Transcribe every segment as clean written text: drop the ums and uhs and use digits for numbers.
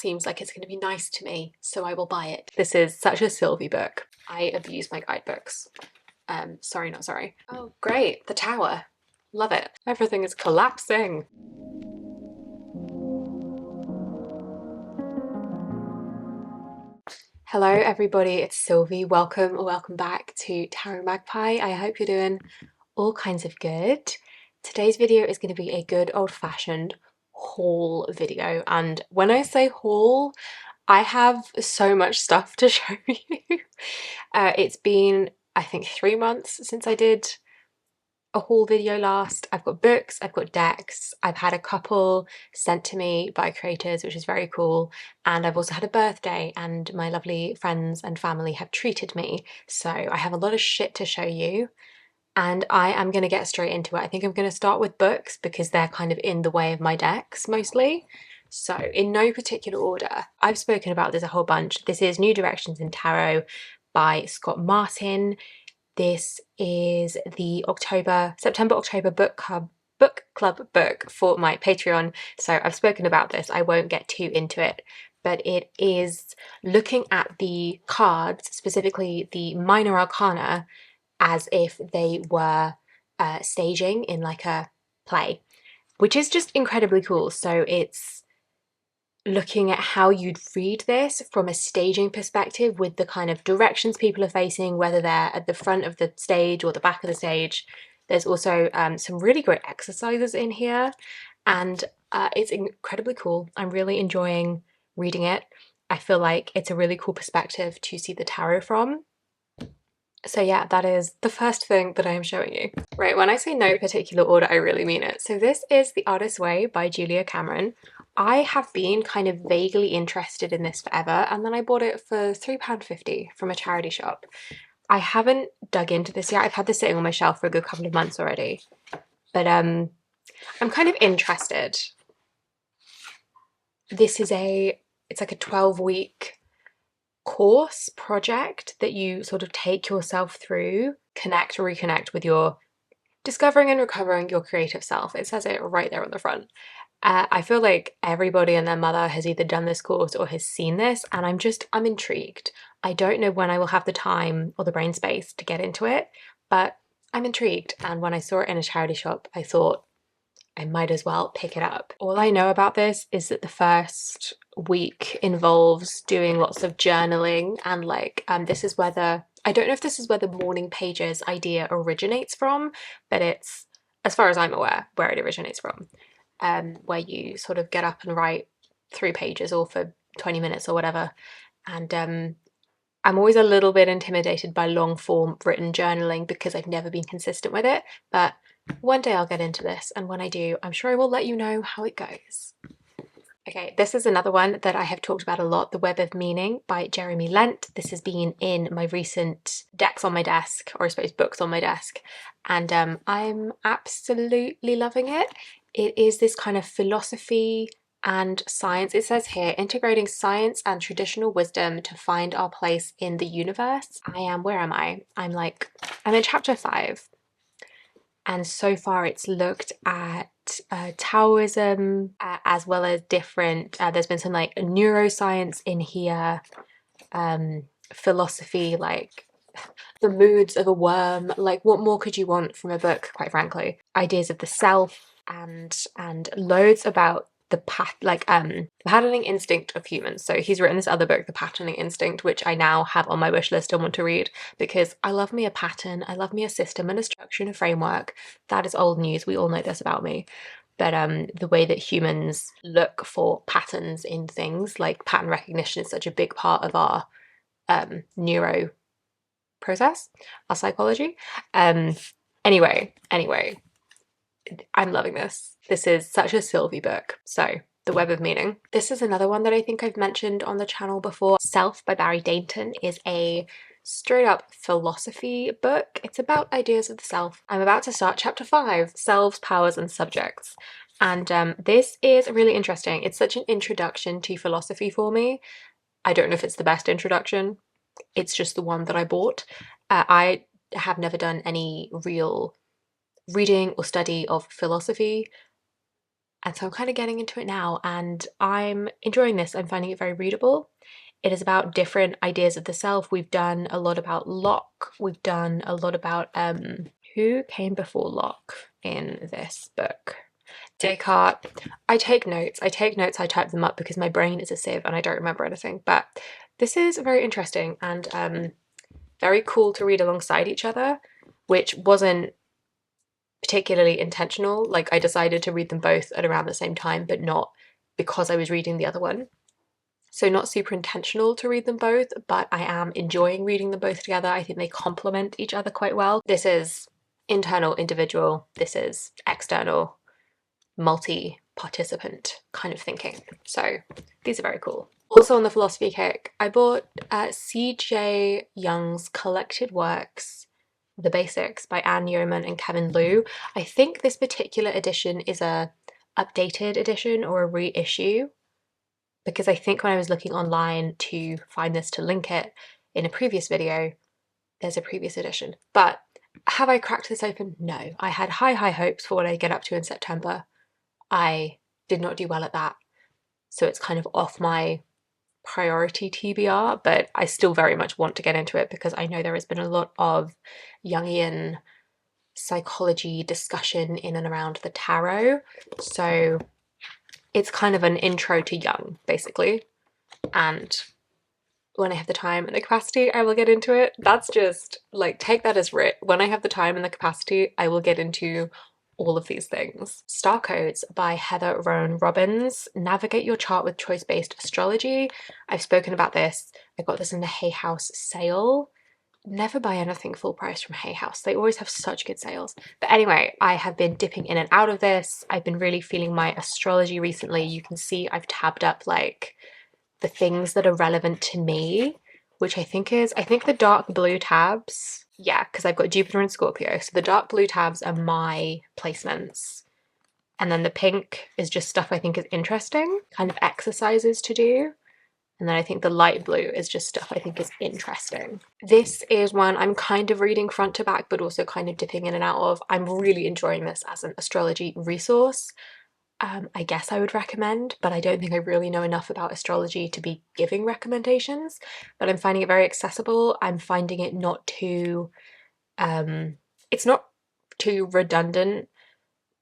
seems like it's going to be nice to me, so I will buy it. This is such a Sylvie book. I abuse my guidebooks. Sorry, not sorry. Oh, great, the tower. Love it. Everything is collapsing. Hello everybody, it's Sylvie. Welcome back to Tarot Magpie. I hope you're doing all kinds of good. Today's video is going to be a good old-fashioned haul video, and when I say haul, I have so much stuff to show you. It's been, I think, 3 months since I did a haul video last. I've got books, I've got decks, I've had a couple sent to me by creators, which is very cool, and I've also had a birthday and my lovely friends and family have treated me, so I have a lot of shit to show you and I am going to get straight into it. I think I'm going to start with books because they're kind of in the way of my decks mostly. So in no particular order, I've spoken about this a whole bunch. This is New Directions in Tarot by Scott Martin. This is the September-October book club book for my Patreon. So I've spoken about this. I won't get too into it, but it is looking at the cards, specifically the minor arcana, as if they were staging in like a play, which is just incredibly cool. So it's looking at how you'd read this from a staging perspective with the kind of directions people are facing, whether they're at the front of the stage or the back of the stage. There's also some really great exercises in here, and it's incredibly cool. I'm really enjoying reading it. I feel like it's a really cool perspective to see the tarot from. So yeah, that is the first thing that I am showing you. Right, when I say no particular order, I really mean it. So this is The Artist's Way by Julia Cameron. I have been kind of vaguely interested in this forever, and then I bought it for £3.50 from a charity shop. I haven't dug into this yet. I've had this sitting on my shelf for a good couple of months already, but I'm kind of interested. This is it's like a 12-week course project that you sort of take yourself through, connect or reconnect with your discovering and recovering your creative self. It says it right there on the front. I feel like everybody and their mother has either done this course or has seen this, and I'm intrigued. I don't know when I will have the time or the brain space to get into it, but I'm intrigued, and when I saw it in a charity shop, I thought I might as well pick it up. All I know about this is that the first week involves doing lots of journaling, and like this is where I don't know if this is where the morning pages idea originates from, but it's, as far as I'm aware, where it originates from. Where you sort of get up and write 3 pages or for 20 minutes or whatever. And I'm always a little bit intimidated by long form written journaling because I've never been consistent with it, but one day I'll get into this, and when I do, I'm sure I will let you know how it goes. Okay, this is another one that I have talked about a lot, The Web of Meaning by Jeremy Lent. This has been in my recent decks on my desk, or I suppose books on my desk, and I'm absolutely loving it. It is this kind of philosophy and science. It says here, integrating science and traditional wisdom to find our place in the universe. Where am I? I'm in chapter 5. And so far it's looked at Taoism, as well as different, there's been some like neuroscience in here, philosophy, like the moods of a worm. Like, what more could you want from a book, quite frankly? Ideas of the self, and loads about the patterning instinct of humans. So he's written this other book, The Patterning Instinct, which I now have on my wish list and want to read because I love me a pattern, I love me a system and a structure and a framework. That is old news, we all know this about me. But the way that humans look for patterns in things, like pattern recognition, is such a big part of our neuro process, our psychology. Anyway, I'm loving this. This is such a Sylvie book. So, The Web of Meaning. This is another one that I think I've mentioned on the channel before. Self by Barry Dainton is a straight up philosophy book. It's about ideas of the self. I'm about to start chapter 5, Selves, Powers and Subjects. And this is really interesting. It's such an introduction to philosophy for me. I don't know if it's the best introduction. It's just the one that I bought. I have never done any real reading or study of philosophy And so I'm kind of getting into it now and I'm enjoying this. I'm finding it very readable. It is about different ideas of the self. We've done a lot about Locke. We've done a lot about who came before Locke in this book? Descartes. I take notes. I type them up because my brain is a sieve and I don't remember anything. But this is very interesting and very cool to read alongside each other, which wasn't particularly intentional. Like I decided to read them both at around the same time, but not because I was reading the other one. So not super intentional to read them both, but I am enjoying reading them both together. I think they complement each other quite well. This is internal, individual. This is external, multi-participant kind of thinking. So these are very cool. Also on the philosophy kick, I bought C.J. Young's collected works, The Basics by Anne Yeoman and Kevin Liu. I think this particular edition is a updated edition or a reissue, because I think when I was looking online to find this to link it in a previous video, there's a previous edition. But have I cracked this open? No. I had high hopes for what I get up to in September. I did not do well at that. So it's kind of off my priority TBR, but I still very much want to get into it because I know there has been a lot of Jungian psychology discussion in and around the tarot. So it's kind of an intro to Jung, basically. And when I have the time and the capacity, I will get into it. That's just like, take that as writ. When I have the time and the capacity, I will get into all of these things. Star Codes by Heather Roan Robbins. Navigate your chart with choice-based astrology. I've spoken about this. I got this in the Hay House sale. Never buy anything full price from Hay House. They always have such good sales. But anyway, I have been dipping in and out of this. I've been really feeling my astrology recently. You can see I've tabbed up like the things that are relevant to me, which I think the dark blue tabs. Yeah, because I've got Jupiter and Scorpio. So the dark blue tabs are my placements. And then the pink is just stuff I think is interesting, kind of exercises to do. And then I think the light blue is just stuff I think is interesting. This is one I'm kind of reading front to back, but also kind of dipping in and out of. I'm really enjoying this as an astrology resource. I guess I would recommend, but I don't think I really know enough about astrology to be giving recommendations, but I'm finding it very accessible. I'm finding it not too, it's not too redundant.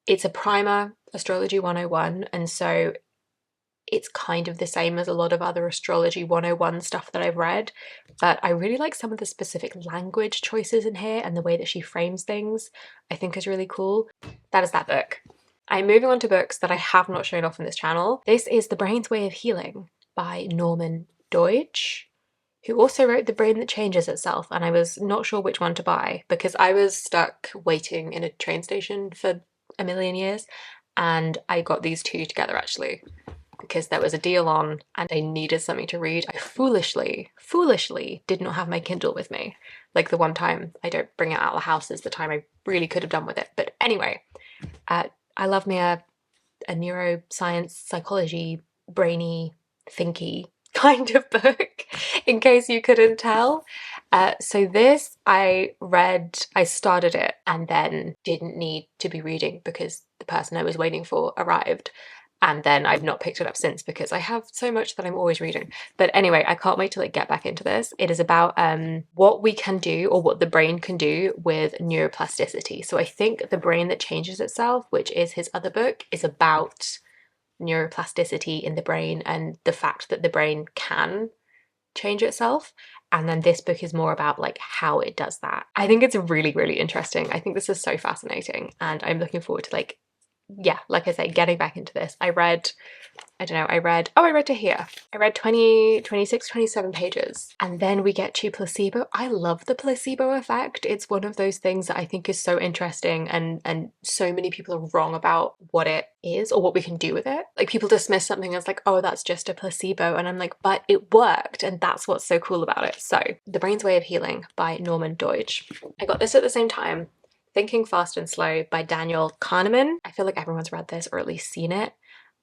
It's a primer, Astrology 101, and so it's kind of the same as a lot of other Astrology 101 stuff that I've read, but I really like some of the specific language choices in here and the way that she frames things, I think is really cool. That is that book. I'm moving on to books that I have not shown off on this channel. This is The Brain's Way of Healing by Norman Deutsch, who also wrote The Brain That Changes Itself, and I was not sure which one to buy because I was stuck waiting in a train station for a million years, and I got these two together actually because there was a deal on and I needed something to read. I foolishly did not have my Kindle with me. Like the one time I don't bring it out of the house is the time I really could have done with it. But anyway, I love me a neuroscience, psychology, brainy, thinky kind of book, in case you couldn't tell. So this I started it and then didn't need to be reading because the person I was waiting for arrived. And then I've not picked it up since because I have so much that I'm always reading. But anyway, I can't wait to like get back into this. It is about what we can do or what the brain can do with neuroplasticity. So I think The Brain That Changes Itself, which is his other book, is about neuroplasticity in the brain and the fact that the brain can change itself. And then this book is more about like how it does that. I think it's really, really interesting. I think this is so fascinating and I'm looking forward to like, yeah, like I say, getting back into this. I read to here. I read 20, 26, 27 pages. And then we get to placebo. I love the placebo effect. It's one of those things that I think is so interesting and so many people are wrong about what it is or what we can do with it. Like people dismiss something as like, oh, that's just a placebo. And I'm like, but it worked. And that's what's so cool about it. So The Brain's Way of Healing by Norman Deutsch. I got this at the same time. Thinking Fast and Slow by Daniel Kahneman. I feel like everyone's read this or at least seen it.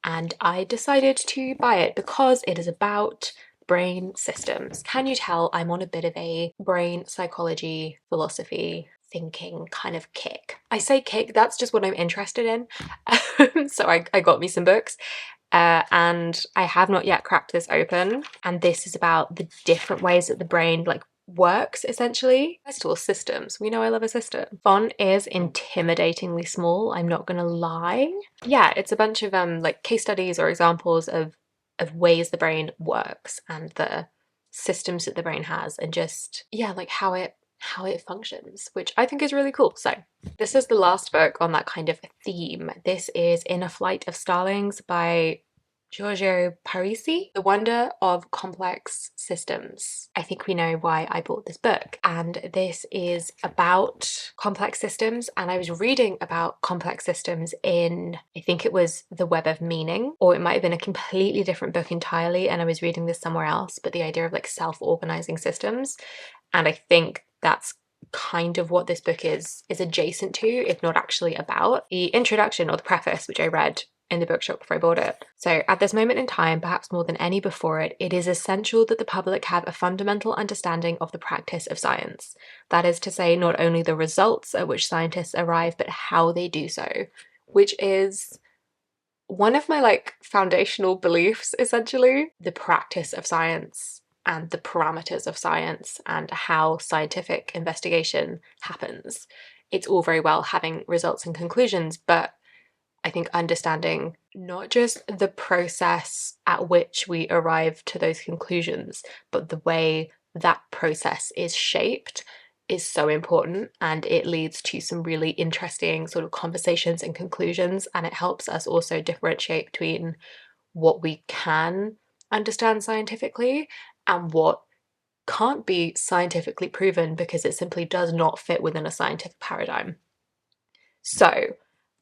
And I decided to buy it because it is about brain systems. Can you tell I'm on a bit of a brain psychology, philosophy, thinking kind of kick. I say kick, that's just what I'm interested in. So I got me some books. And I have not yet cracked this open. And this is about the different ways that the brain like works, essentially. First of all, systems. We know I love a system. Font is intimidatingly small, I'm not gonna lie. Yeah, it's a bunch of like case studies or examples of ways the brain works and the systems that the brain has, and just, yeah, like how it functions, which I think is really cool. So this is the last book on that kind of theme. This is In a Flight of Starlings by Giorgio Parisi, The Wonder of Complex Systems. I think we know why I bought this book, and this is about complex systems, and I was reading about complex systems in, I think it was The Web of Meaning, or it might have been a completely different book entirely and I was reading this somewhere else, but the idea of like self-organizing systems, and I think that's kind of what this book is adjacent to, if not actually about. The introduction, or the preface, which I read in the bookshop before I bought it. So at this moment in time, perhaps more than any before it, it is essential that the public have a fundamental understanding of the practice of science. That is to say, not only the results at which scientists arrive, but how they do so, which is one of my like foundational beliefs, essentially. The practice of science and the parameters of science and how scientific investigation happens. It's all very well having results and conclusions, but I think understanding not just the process at which we arrive to those conclusions, but the way that process is shaped is so important, and it leads to some really interesting sort of conversations and conclusions, and it helps us also differentiate between what we can understand scientifically and what can't be scientifically proven because it simply does not fit within a scientific paradigm. So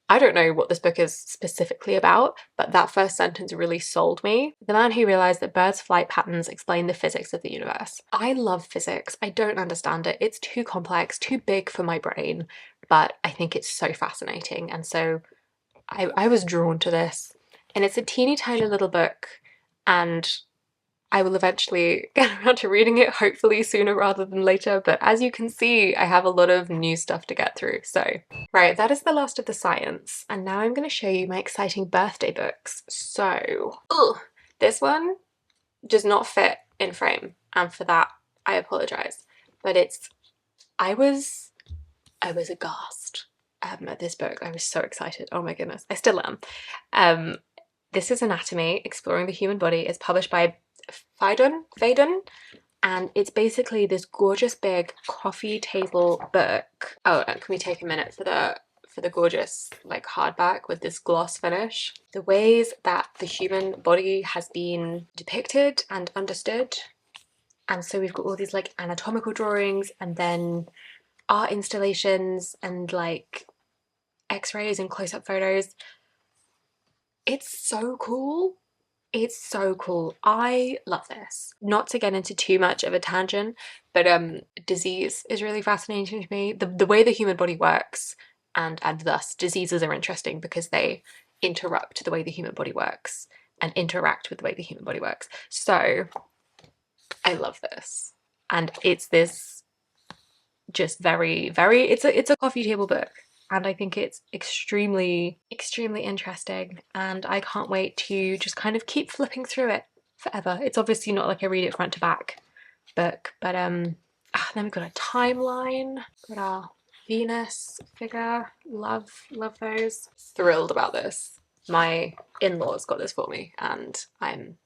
I don't know what this book is specifically about, but that first sentence really sold me. The man who realized that birds' flight patterns explain the physics of the universe. I love physics. I don't understand it. It's too complex, too big for my brain, but I think it's so fascinating. And so I was drawn to this. And it's a teeny tiny little book, and I will eventually get around to reading it, hopefully sooner rather than later, but as you can see, I have a lot of new stuff to get through. So, right, that is the last of the science, and now I'm going to show you my exciting birthday books. So, this one does not fit in frame, and for that, I apologise, but I was aghast at this book. I was so excited. Oh my goodness, I still am. This is Anatomy, Exploring the Human Body. It's published by Phaidon, and it's basically this gorgeous big coffee table book. Oh, can we take a minute for the gorgeous like hardback with this gloss finish? The ways that the human body has been depicted and understood. And so we've got all these like anatomical drawings, and then art installations and like x-rays and close-up photos. It's so cool. It's so cool. I love this. Not to get into too much of a tangent, but disease is really fascinating to me. The way the human body works, and thus diseases are interesting because they interrupt the way the human body works and interact with the way the human body works. So I love this. And it's this just very, very, it's a coffee table book. And I think it's extremely, extremely interesting, and I can't wait to just kind of keep flipping through it forever. It's obviously not like I read it front to back book, but then we've got a timeline, got our Venus figure, love those. Thrilled about this. My in-laws got this for me, and I'm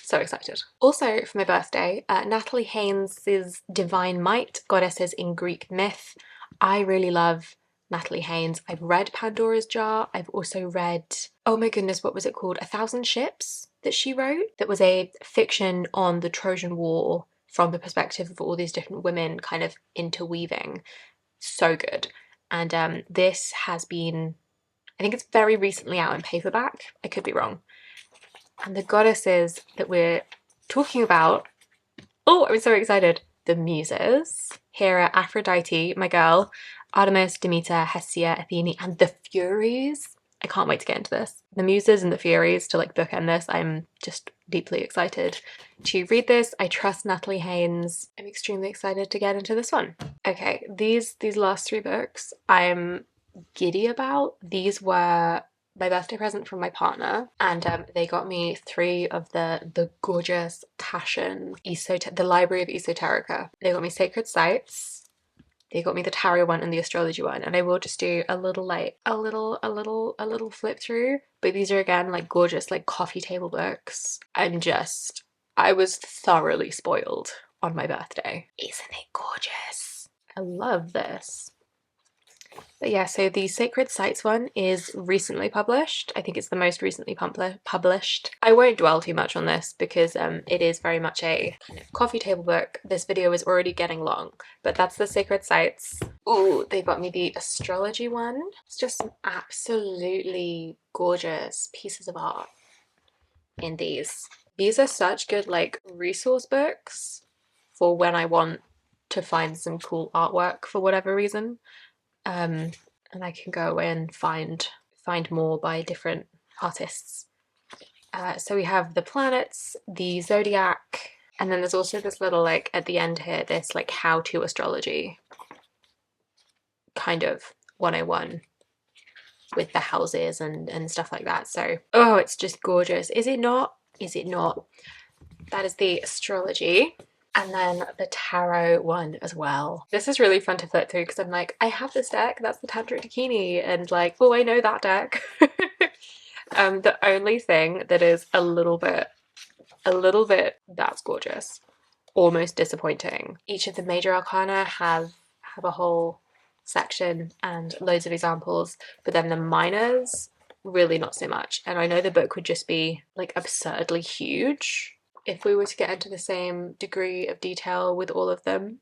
so excited. Also for my birthday, Natalie Haynes's Divine Might, Goddesses in Greek Myth. I really love Natalie Haynes. I've read Pandora's Jar. I've also read, oh my goodness, what was it called? 1,000 Ships that she wrote. That was a fiction on the Trojan War from the perspective of all these different women kind of interweaving. So good. And this has been, I think it's very recently out in paperback. I could be wrong. And the goddesses that we're talking about, oh, I'm so excited. The Muses. Hera, Aphrodite, my girl, Artemis, Demeter, Hestia, Athene, and the Furies. I can't wait to get into this. The Muses and the Furies to like bookend this. I'm just deeply excited to read this. I trust Natalie Haynes. I'm extremely excited to get into this one. Okay, these last 3 books I'm giddy about. These were my birthday present from my partner, and they got me 3 of the gorgeous Taschen the Library of Esoterica. They got me Sacred Sites. They got me the tarot one and the astrology one, and I will just do a little flip through. But these are again like gorgeous like coffee table books. I was thoroughly spoiled on my birthday. Isn't it gorgeous? I love this. But yeah, so the Sacred Sites one is recently published. I think it's the most recently published. I won't dwell too much on this because it is very much a kind of coffee table book. This video is already getting long, but that's the Sacred Sites. Ooh, they got me the astrology one. It's just some absolutely gorgeous pieces of art in these. These are such good like resource books for when I want to find some cool artwork for whatever reason. And I can go and find more by different artists. So we have the planets, the zodiac, and then there's also this little like at the end here, this like how to astrology kind of 101 with the houses and stuff like that. So, oh, it's just gorgeous. Is it not? Is it not? That is the astrology. And then the tarot one as well. This is really fun to flip through because I'm like, I have this deck, that's the Tantric Dakini, and like, oh, I know that deck. The only thing that is a little bit, that's gorgeous, almost disappointing. Each of the major arcana have a whole section and loads of examples, but then the minors, really not so much. And I know the book would just be like absurdly huge if we were to get into the same degree of detail with all of them,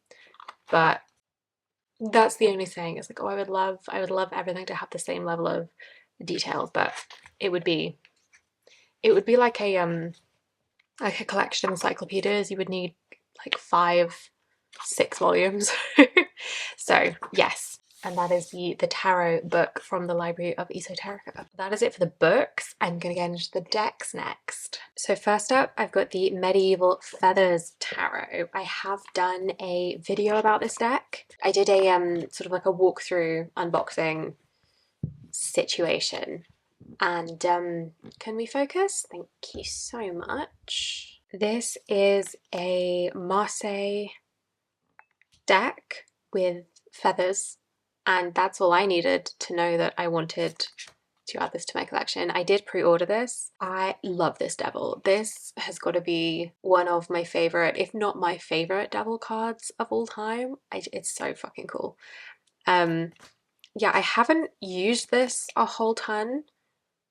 but that's the only thing. It's like, oh, I would love everything to have the same level of detail, but it would be like a collection of encyclopedias. You would need like 5-6 volumes. So yes. And that is the tarot book from the Library of Esoterica. That is it for the books. I'm going to get into the decks next. So first up, I've got the Medieval Feathers Tarot. I have done a video about this deck. I did a sort of like a walkthrough unboxing situation. And can we focus? Thank you so much. This is a Marseille deck with feathers. And that's all I needed to know that I wanted to add this to my collection. I did pre-order this. I love this devil. This has got to be one of my favorite, if not my favorite devil cards of all time. It's so fucking cool. Yeah, I haven't used this a whole ton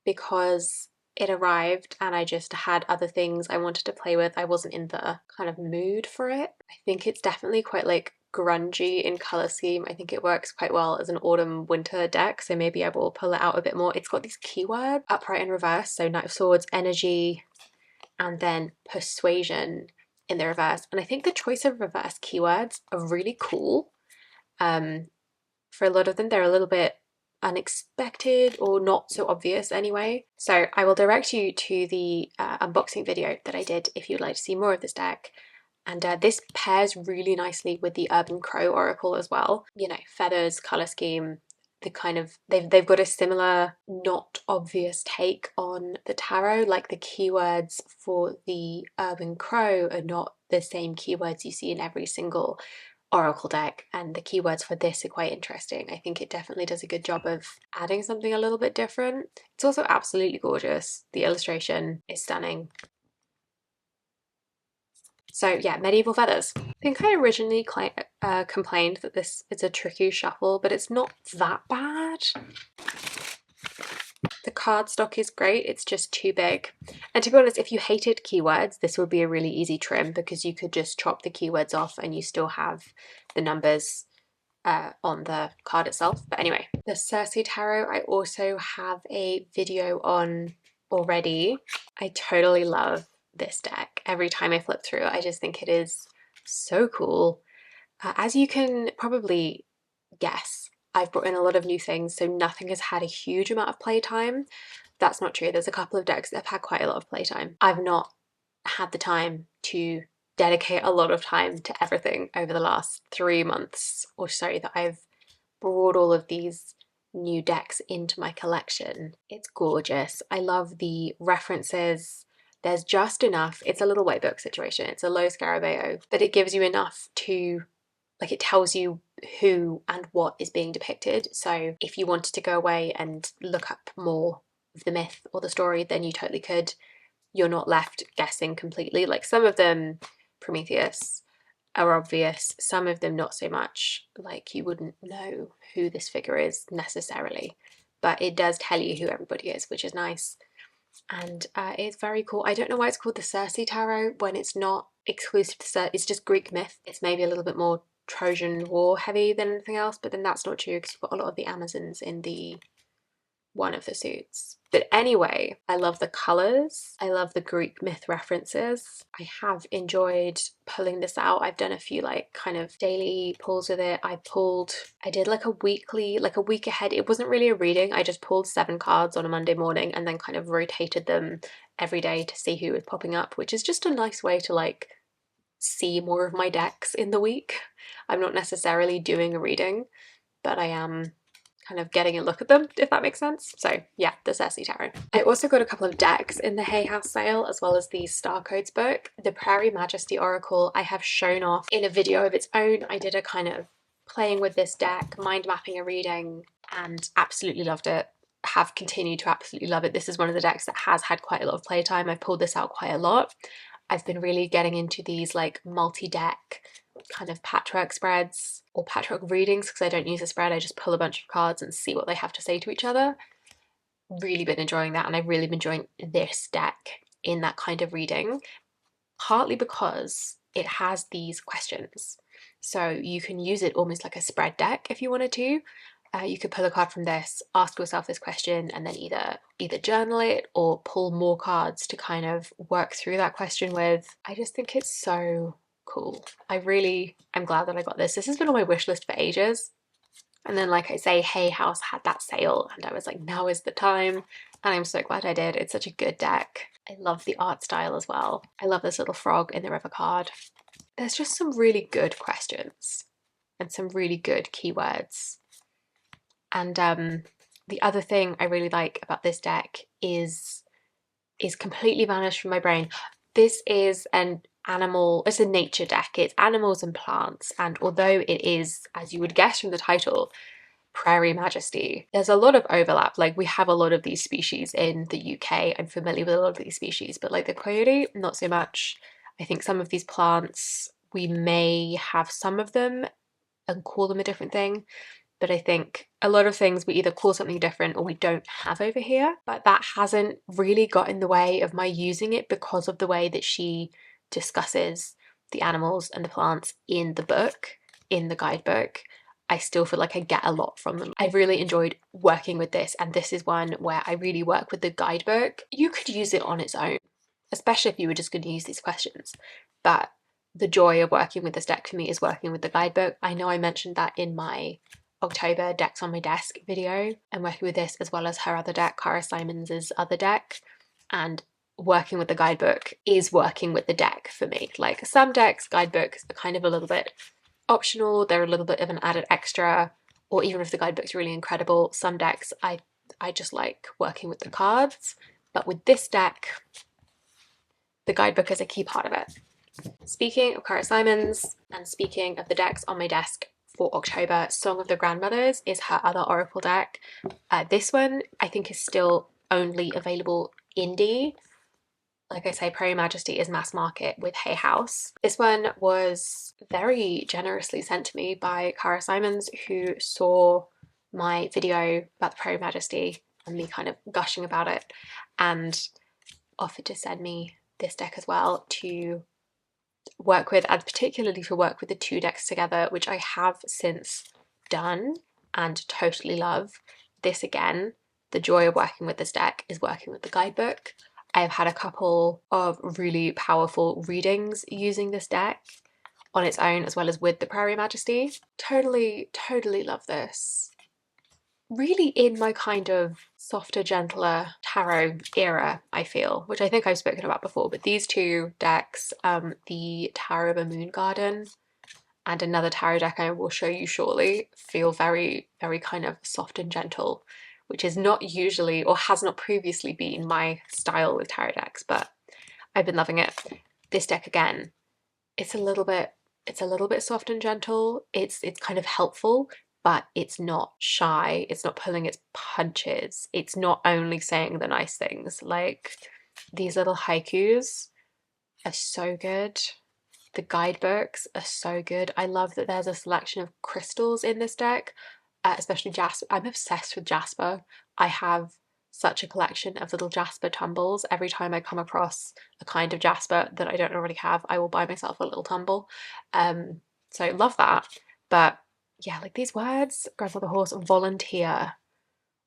because it arrived and I just had other things I wanted to play with. I wasn't in the kind of mood for it. I think it's definitely quite like grungy in color scheme. I think it works quite well as an autumn winter deck, so maybe I will pull it out a bit more. It's got these keywords upright and reverse, so Knight of Swords, energy, and then persuasion in the reverse. And I think the choice of reverse keywords are really cool. For a lot of them, they're a little bit unexpected or not so obvious anyway. So I will direct you to the unboxing video that I did if you'd like to see more of this deck. And this pairs really nicely with the Urban Crow Oracle as well. You know, feathers, color scheme, the kind of, they've got a similar, not obvious take on the tarot. Like the keywords for the Urban Crow are not the same keywords you see in every single Oracle deck, and the keywords for this are quite interesting. I think it definitely does a good job of adding something a little bit different. It's also absolutely gorgeous. The illustration is stunning. So yeah, Medieval Feathers. I think I originally complained that this is a tricky shuffle, but it's not that bad. The cardstock is great, it's just too big. And to be honest, if you hated keywords, this would be a really easy trim because you could just chop the keywords off and you still have the numbers on the card itself. But anyway, the Circe Tarot I also have a video on already. I totally love this deck. Every time I flip through it, I just think it is so cool. As you can probably guess, I've brought in a lot of new things, so nothing has had a huge amount of playtime. That's not true. There's a couple of decks that have had quite a lot of playtime. I've not had the time to dedicate a lot of time to everything over the last 3 months or so that I've brought all of these new decks into my collection. It's gorgeous. I love the references. There's just enough. It's a little white book situation. It's a low Scarabeo, but it gives you enough to, like, it tells you who and what is being depicted. So if you wanted to go away and look up more of the myth or the story, then you totally could. You're not left guessing completely. Like, some of them, Prometheus, are obvious, some of them not so much. Like, you wouldn't know who this figure is necessarily, but it does tell you who everybody is, which is nice. And it's very cool. I don't know why it's called the Circe Tarot when it's not exclusive to Circe. It's just Greek myth. It's maybe a little bit more Trojan War heavy than anything else, but then that's not true because you've got a lot of the Amazons in the one of the suits. But anyway, I love the colours. I love the Greek myth references. I have enjoyed pulling this out. I've done a few like kind of daily pulls with it. I did like a weekly, like a week ahead. It wasn't really a reading. I just pulled 7 cards on a Monday morning and then kind of rotated them every day to see who was popping up, which is just a nice way to like see more of my decks in the week. I'm not necessarily doing a reading, but I am kind of getting a look at them, if that makes sense. So yeah, the Circe Tarot. I also got a couple of decks in the Hay House sale, as well as the Star Codes book. The Prairie Majesty Oracle I have shown off in a video of its own. I did a kind of playing with this deck, mind mapping a reading, and absolutely loved it. Have continued to absolutely love it. This is one of the decks that has had quite a lot of playtime. I've pulled this out quite a lot. I've been really getting into these like multi-deck kind of patchwork spreads or patchwork readings because I don't use a spread. I just pull a bunch of cards and see what they have to say to each other. Really been enjoying that, and I've really been enjoying this deck in that kind of reading, partly because it has these questions. So you can use it almost like a spread deck if you wanted to. You could pull a card from this, ask yourself this question, and then either journal it or pull more cards to kind of work through that question with. I just think it's so cool. I'm glad that I got this. This has been on my wish list for ages. And then, like I say, Hay House had that sale and I was like, now is the time. And I'm so glad I did. It's such a good deck. I love the art style as well. I love this little frog in the river card. There's just some really good questions and some really good keywords. And the other thing I really like about this deck is completely vanished from my brain. This is it's a nature deck. It's animals and plants. And although it is, as you would guess from the title, Prairie Majesty, there's a lot of overlap. Like, we have a lot of these species in the UK. I'm familiar with a lot of these species, but like the coyote, not so much. I think some of these plants, we may have some of them and call them a different thing. But I think a lot of things we either call something different or we don't have over here. But that hasn't really got in the way of my using it because of the way that she discusses the animals and the plants in the book, in the guidebook. I still feel like I get a lot from them. I've really enjoyed working with this, and this is one where I really work with the guidebook. You could use it on its own, especially if you were just going to use these questions. But the joy of working with this deck for me is working with the guidebook. I know I mentioned that in my October decks on my desk video. I'm working with this as well as her other deck, Cara Simons's other deck, and working with the guidebook is working with the deck for me. Like, some decks, guidebooks are kind of a little bit optional, they're a little bit of an added extra, or even if the guidebook's really incredible, some decks I just like working with the cards. But with this deck, the guidebook is a key part of it. Speaking of Cara Simons, and speaking of the decks on my desk for October, Song of the Grandmothers is her other Oracle deck. This one I think is still only available indie. Like I say, Prairie Majesty is mass market with Hay House. This one was very generously sent to me by Cara Simons, who saw my video about the Prairie Majesty and me kind of gushing about it, and offered to send me this deck as well to work with, and particularly to work with the 2 decks together, which I have since done and totally love. This again, the joy of working with this deck is working with the guidebook. I have had a couple of really powerful readings using this deck on its own as well as with the Prairie Majesty. Totally love this. really in my kind of softer, gentler tarot era, I feel, which I think I've spoken about before, but these two decks, the Tarot of a Moon Garden and another tarot deck I will show you shortly, feel very, very kind of soft and gentle, which is not usually or has not previously been my style with tarot decks, but I've been loving it. This deck again, it's a little bit soft and gentle. It's kind of helpful, but it's not shy. It's not pulling its punches. It's not only saying the nice things. Like, these little haikus are so good. The guidebooks are so good. I love that there's a selection of crystals in this deck, especially jasper. I'm obsessed with jasper. I have such a collection of little jasper tumbles. Every time I come across a kind of jasper that I don't already have, I will buy myself a little tumble. So I love that. But yeah, like these words, grandfather horse, volunteer,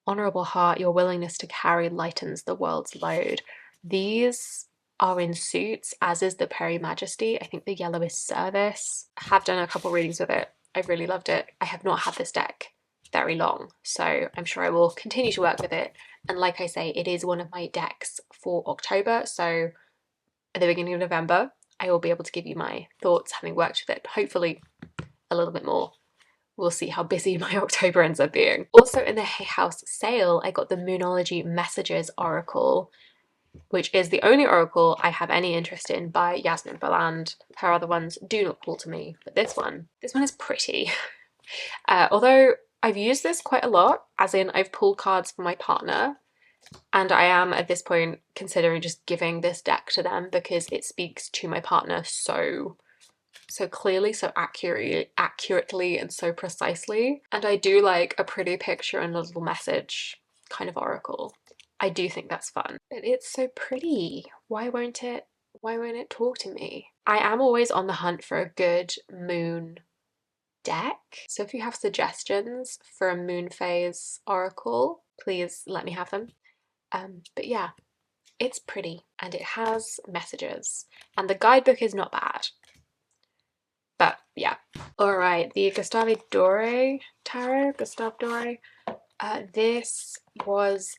honorable heart, your willingness to carry lightens the world's load. These are in suits, as is the Peri Majesty. I think the yellow is service. I have done a couple readings with it. I've really loved it. I have not had this deck very long, so I'm sure I will continue to work with it. And like I say, it is one of my decks for October, so at the beginning of November, I will be able to give you my thoughts, having worked with it, hopefully a little bit more. We'll see how busy my October ends up being. Also in the Hay House sale, I got the Moonology Messages Oracle, which is the only oracle I have any interest in by Yasmin Boland. Her other ones do not call to me, but this one is pretty. Although I've used this quite a lot, as in I've pulled cards for my partner, and I am at this point considering just giving this deck to them because it speaks to my partner so clearly, so accurately and so precisely. And I do like a pretty picture and a little message kind of oracle. I do think that's fun. But it's so pretty. Why won't it talk to me? I am always on the hunt for a good moon deck. So if you have suggestions for a moon phase oracle, please let me have them. But yeah, it's pretty and it has messages. And the guidebook is not bad. But yeah. Alright, the Gustave Doré tarot, Gustave Doré. This was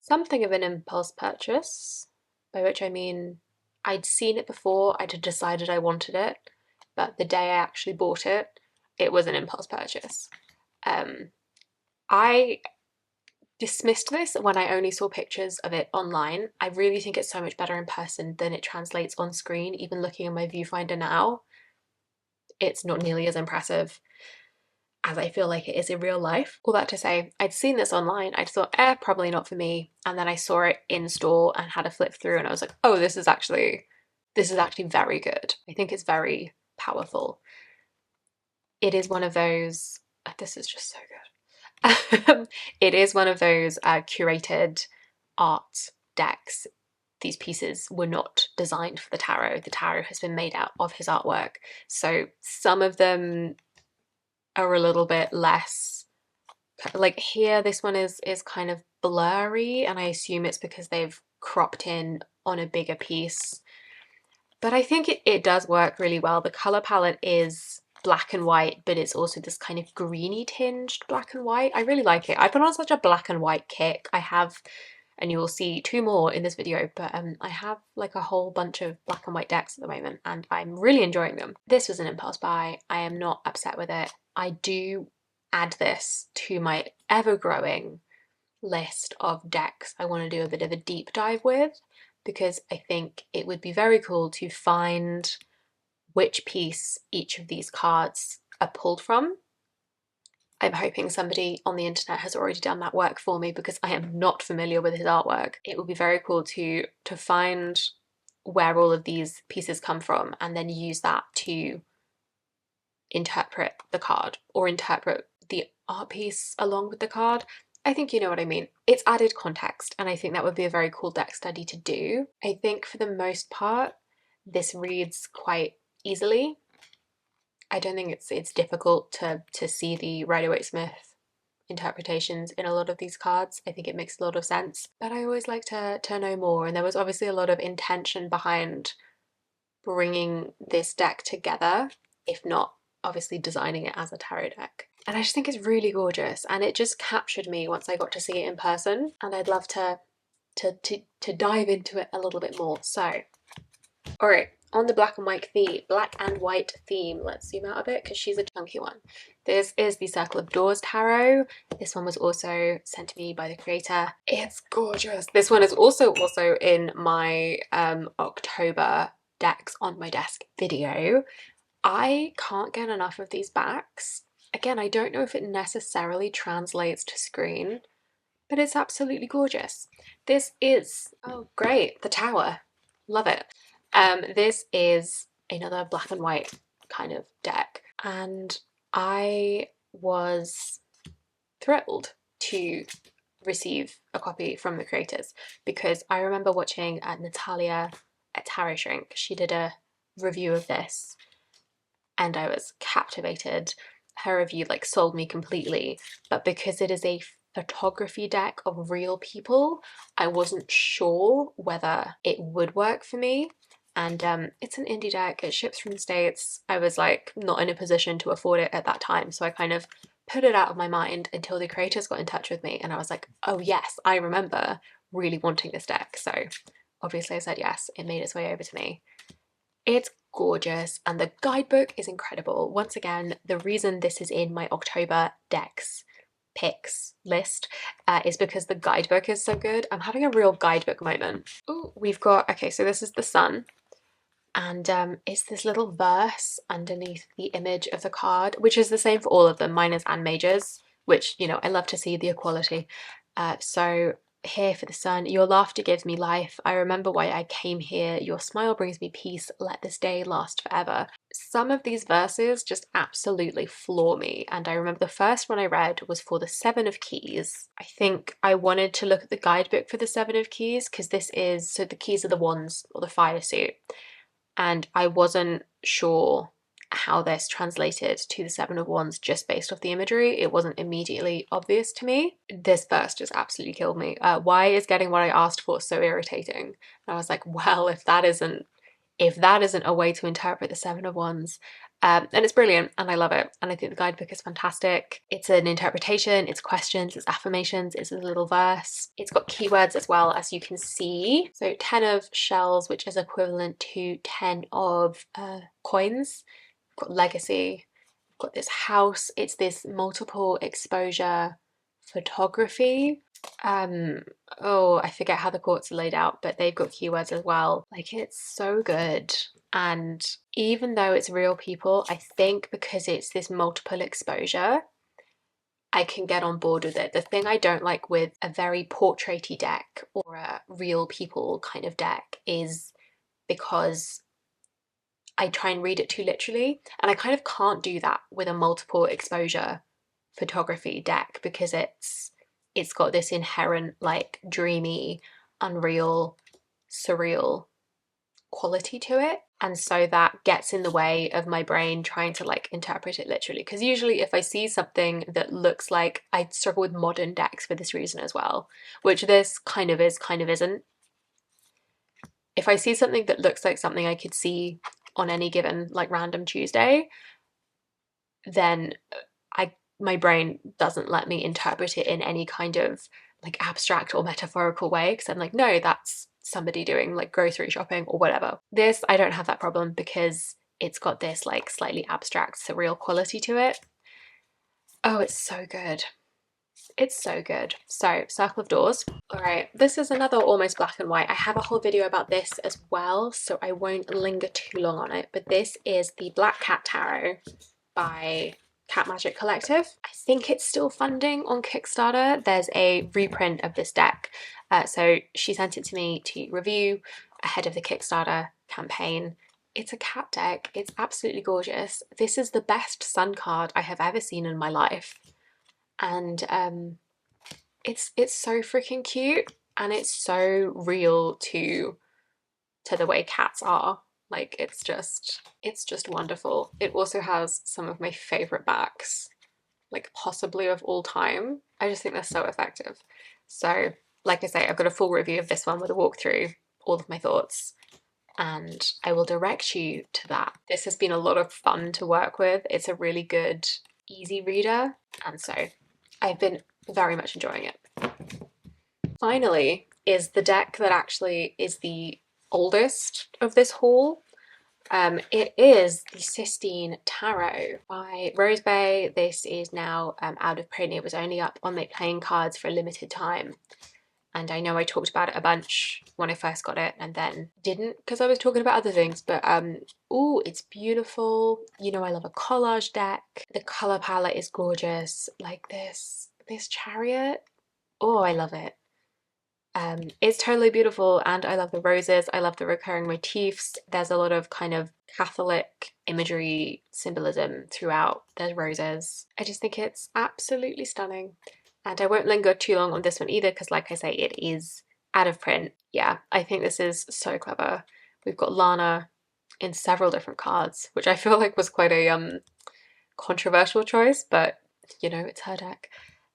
something of an impulse purchase, by which I mean I'd seen it before, I'd decided I wanted it, but the day I actually bought it, it was an impulse purchase. I dismissed this when I only saw pictures of it online. I really think it's so much better in person than it translates on screen. Even looking at my viewfinder now, it's not nearly as impressive as I feel like it is in real life. All that to say, I'd seen this online, I thought, probably not for me. And then I saw it in store and had a flip through and I was like, oh, this is actually very good. I think it's very powerful. It is one of those, this is just so good. It is one of those curated art decks. These pieces were not designed for the tarot. The tarot has been made out of his artwork. So some of them are a little bit less, like here, this one is kind of blurry, and I assume it's because they've cropped in on a bigger piece. But I think it does work really well. The color palette is black and white, but it's also this kind of greeny tinged black and white. I really like it. I've been on such a black and white kick. I have, and you will see two more in this video, but I have like a whole bunch of black and white decks at the moment and I'm really enjoying them. This was an impulse buy. I am not upset with it. I do add this to my ever-growing list of decks I want to do a bit of a deep dive with, because I think it would be very cool to find which piece each of these cards are pulled from. I'm hoping somebody on the internet has already done that work for me because I am not familiar with his artwork. It would be very cool to find where all of these pieces come from and then use that to interpret the card or interpret the art piece along with the card. I think you know what I mean. It's added context, and I think that would be a very cool deck study to do. I think for the most part, this reads quite easily. I don't think it's difficult to see the Rider-Waite-Smith interpretations in a lot of these cards. I think it makes a lot of sense, but I always like to know more, and there was obviously a lot of intention behind bringing this deck together, if not obviously designing it as a tarot deck. And I just think it's really gorgeous, and it just captured me once I got to see it in person, and I'd love to dive into it a little bit more. So, all right, on the black and white theme, let's zoom out a bit because she's a chunky one. This is the Circle of Doors tarot. This one was also sent to me by the creator. It's gorgeous. This one is also in my October decks on my desk video. I can't get enough of these backs. Again, I don't know if it necessarily translates to screen, but it's absolutely gorgeous. This is, oh great, the Tower. Love it. This is another black and white kind of deck, and I was thrilled to receive a copy from the creators because I remember watching Natalia at Tarot Shrink. She did a review of this and I was captivated. Her review like sold me completely, but because it is a photography deck of real people, I wasn't sure whether it would work for me. And it's an indie deck, it ships from the States. I was like not in a position to afford it at that time, so I kind of put it out of my mind until the creators got in touch with me and I was like, oh yes, I remember really wanting this deck. So obviously I said yes, it made its way over to me. It's gorgeous and the guidebook is incredible. Once again, the reason this is in my October decks picks list is because the guidebook is so good. I'm having a real guidebook moment. Oh, we've got, okay, so this is the sun, and it's this little verse underneath the image of the card, which is the same for all of them, minors and majors, which, you know, I love to see the equality. So here for the sun, your laughter gives me life. I remember why I came here. Your smile brings me peace. Let this day last forever. Some of these verses just absolutely floor me. And I remember the first one I read was for the Seven of Keys. I think I wanted to look at the guidebook for the Seven of Keys because this is, so the keys are the wands or the fire suit. And I wasn't sure how this translated to the Seven of Wands just based off the imagery. It wasn't immediately obvious to me. This verse just absolutely killed me. Why is getting what I asked for so irritating? And I was like, well, if that isn't a way to interpret the Seven of Wands, and it's brilliant and I love it, and I think the guidebook is fantastic. It's an interpretation, it's questions, it's affirmations, it's a little verse. It's got keywords as well, as you can see. So 10 of shells, which is equivalent to 10 of coins. We've got legacy, we've got this house, it's this multiple exposure photography. Oh, I forget how the quartz are laid out, but they've got keywords as well. Like, it's so good. And even though it's real people, I think because it's this multiple exposure, I can get on board with it. The thing I don't like with a very portraity deck or a real people kind of deck is because I try and read it too literally, and I kind of can't do that with a multiple exposure photography deck because it's got this inherent like dreamy, unreal, surreal quality to it, and so that gets in the way of my brain trying to like interpret it literally. Because usually if I see something that looks like, I struggle with modern decks for this reason as well, which this kind of is, kind of isn't. If I see something that looks like something I could see on any given like random Tuesday, then my brain doesn't let me interpret it in any kind of like abstract or metaphorical way, because I'm like, no, that's somebody doing like grocery shopping or whatever. This, I don't have that problem because it's got this like slightly abstract, surreal quality to it. Oh, it's so good. It's so good. So, Circle of Doors. All right, this is another almost black and white. I have a whole video about this as well, so I won't linger too long on it, but this is the Black Cat Tarot by Cat Magic Collective. I think it's still funding on Kickstarter. There's a reprint of this deck. So she sent it to me to review ahead of the Kickstarter campaign. It's a cat deck. It's absolutely gorgeous. This is the best sun card I have ever seen in my life. And it's so freaking cute, and it's so real to the way cats are. Like, it's just wonderful. It also has some of my favorite backs, like possibly of all time. I just think they're so effective. So, like I say, I've got a full review of this one with a walkthrough, all of my thoughts, and I will direct you to that. This has been a lot of fun to work with. It's a really good easy reader, and so I've been very much enjoying it. Finally is the deck that actually is the oldest of this haul. It is the Sistine Tarot by Rose Bay. This is now out of print. It was only up on Make Playing Cards for a limited time. And I know I talked about it a bunch when I first got it and then didn't because I was talking about other things. But oh, it's beautiful. You know, I love a collage deck. The color palette is gorgeous. Like this chariot. Oh, I love it. It's totally beautiful, and I love the roses. I love the recurring motifs. There's a lot of kind of Catholic imagery symbolism throughout. There's roses. I just think it's absolutely stunning. And I won't linger too long on this one either because, like I say, it is out of print. Yeah, I think this is so clever. We've got Lana in several different cards, which I feel like was quite a controversial choice, but you know, it's her deck.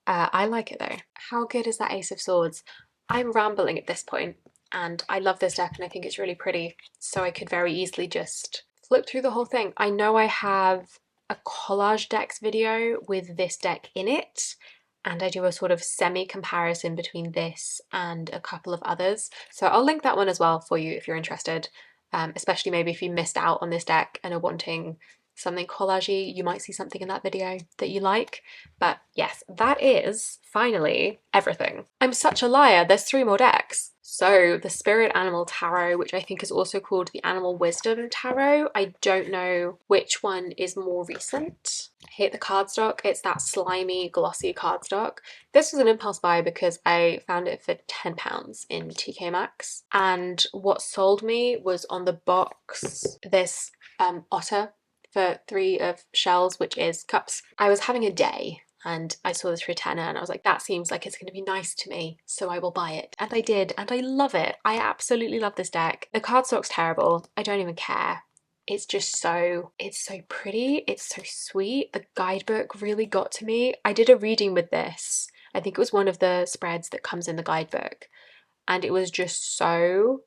I like it though. How good is that Ace of Swords? I'm rambling at this point, and I love this deck and I think it's really pretty, so I could very easily just flip through the whole thing. I know I have a collage decks video with this deck in it, and I do a sort of semi-comparison between this and a couple of others, so I'll link that one as well for you if you're interested, especially maybe if you missed out on this deck and are wanting something collagey, you might see something in that video that you like. But yes, that is finally everything. I'm such a liar, there's 3 more decks. So the Spirit Animal Tarot, which I think is also called the Animal Wisdom Tarot. I don't know which one is more recent. I hate the cardstock. It's that slimy, glossy cardstock. This was an impulse buy because I found it for £10 in TK Maxx. And what sold me was on the box this otter for 3 of shells, which is cups. I was having a day and I saw this for a tenner and I was like, that seems like it's going to be nice to me, so I will buy it. And I did, and I love it. I absolutely love this deck. The cardstock's terrible. I don't even care. It's just it's so pretty. It's so sweet. The guidebook really got to me. I did a reading with this. I think it was one of the spreads that comes in the guidebook. And it was just so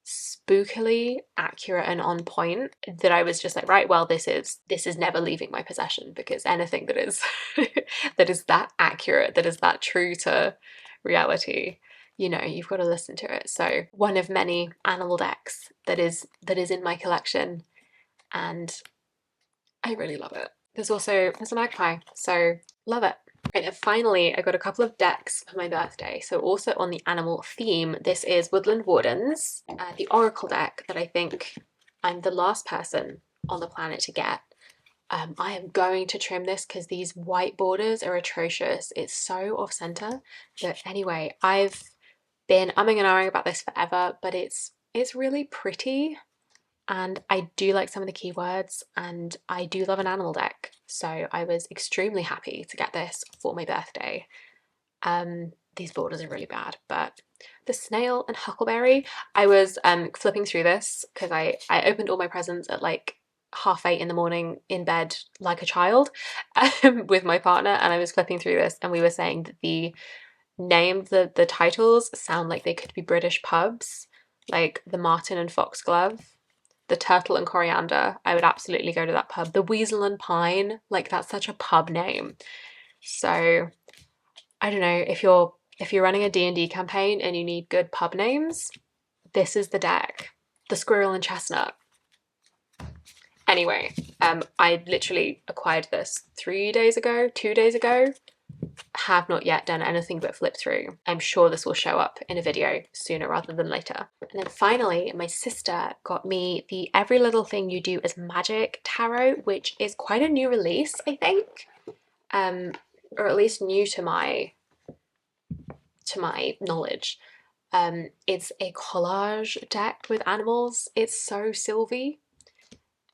spookily accurate and on point that I was just like, right, well, this is never leaving my possession, because anything that is that accurate, that is that true to reality, you know, you've got to listen to it. So one of many animal decks that is in my collection, and I really love it. There's a magpie, so love it. Right, and finally, I got a couple of decks for my birthday. So also on the animal theme, this is Woodland Wardens, the Oracle deck that I think I'm the last person on the planet to get. I am going to trim this because these white borders are atrocious. It's so off-center. But anyway, I've been umming and ahhing about this forever, but it's really pretty. And I do like some of the keywords, and I do love an animal deck. So I was extremely happy to get this for my birthday. These borders are really bad, but the snail and huckleberry, I was flipping through this because I opened all my presents at like 8:30 in the morning in bed like a child with my partner, and I was flipping through this and we were saying that the names, the titles sound like they could be British pubs, like the Martin and Foxglove, the Turtle and Coriander. I would absolutely go to that pub. The Weasel and Pine, like that's such a pub name. So I don't know, if you're running a D&D campaign and you need good pub names, this is the deck. The Squirrel and Chestnut. Anyway, I literally acquired this 2 days ago, have not yet done anything but flip through. I'm sure this will show up in a video sooner rather than later. And then finally, my sister got me the Every Little Thing You Do Is Magic Tarot, which is quite a new release, I think, or at least new to my knowledge. It's a collage deck with animals. It's so Sylvie,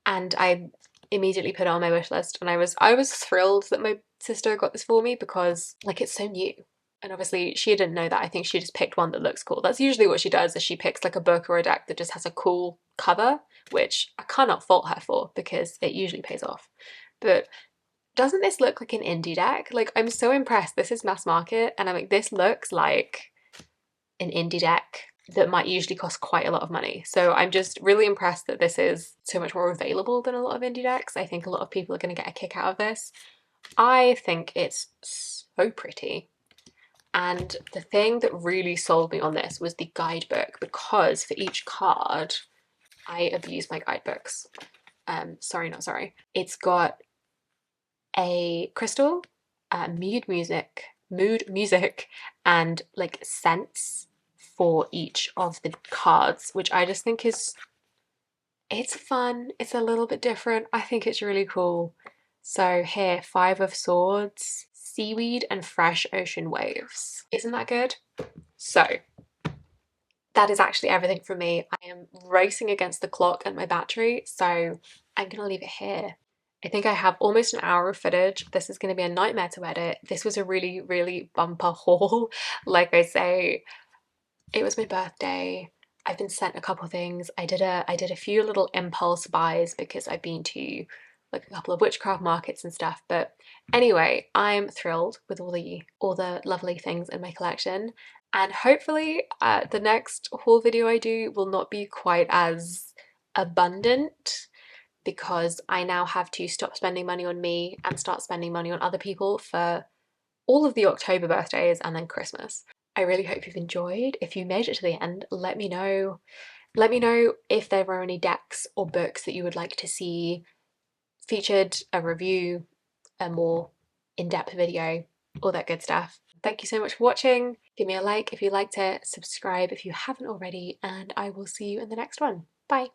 and I immediately put it on my wish list, and I was thrilled that my sister got this for me because like it's so new, and obviously she didn't know that. I think she just picked one that looks cool. That's usually what she does, is she picks like a book or a deck that just has a cool cover, which I cannot fault her for because it usually pays off. But doesn't this look like an indie deck? Like, I'm so impressed. This is mass market, and I'm like, this looks like an indie deck that might usually cost quite a lot of money. So I'm just really impressed that this is so much more available than a lot of indie decks. I think a lot of people are going to get a kick out of this. I think it's so pretty. And the thing that really sold me on this was the guidebook, because for each card, I abuse my guidebooks. Sorry, not sorry. It's got a crystal, mood music, and like scents for each of the cards, which I just think it's fun. It's a little bit different. I think it's really cool. So here, Five of Swords, seaweed and fresh ocean waves. Isn't that good? So that is actually everything from me. I am racing against the clock and my battery, so I'm gonna leave it here. I think I have almost an hour of footage. This is gonna be a nightmare to edit. This was a really, really bumper haul. Like I say, it was my birthday. I've been sent a couple things. I did a few little impulse buys because I've been to like a couple of witchcraft markets and stuff. But anyway, I'm thrilled with all the lovely things in my collection. And hopefully the next haul video I do will not be quite as abundant, because I now have to stop spending money on me and start spending money on other people for all of the October birthdays and then Christmas. I really hope you've enjoyed. If you made it to the end, let me know. Let me know if there are any decks or books that you would like to see featured, a review, a more in-depth video, all that good stuff. Thank you so much for watching. Give me a like if you liked it, subscribe if you haven't already, and I will see you in the next one. Bye.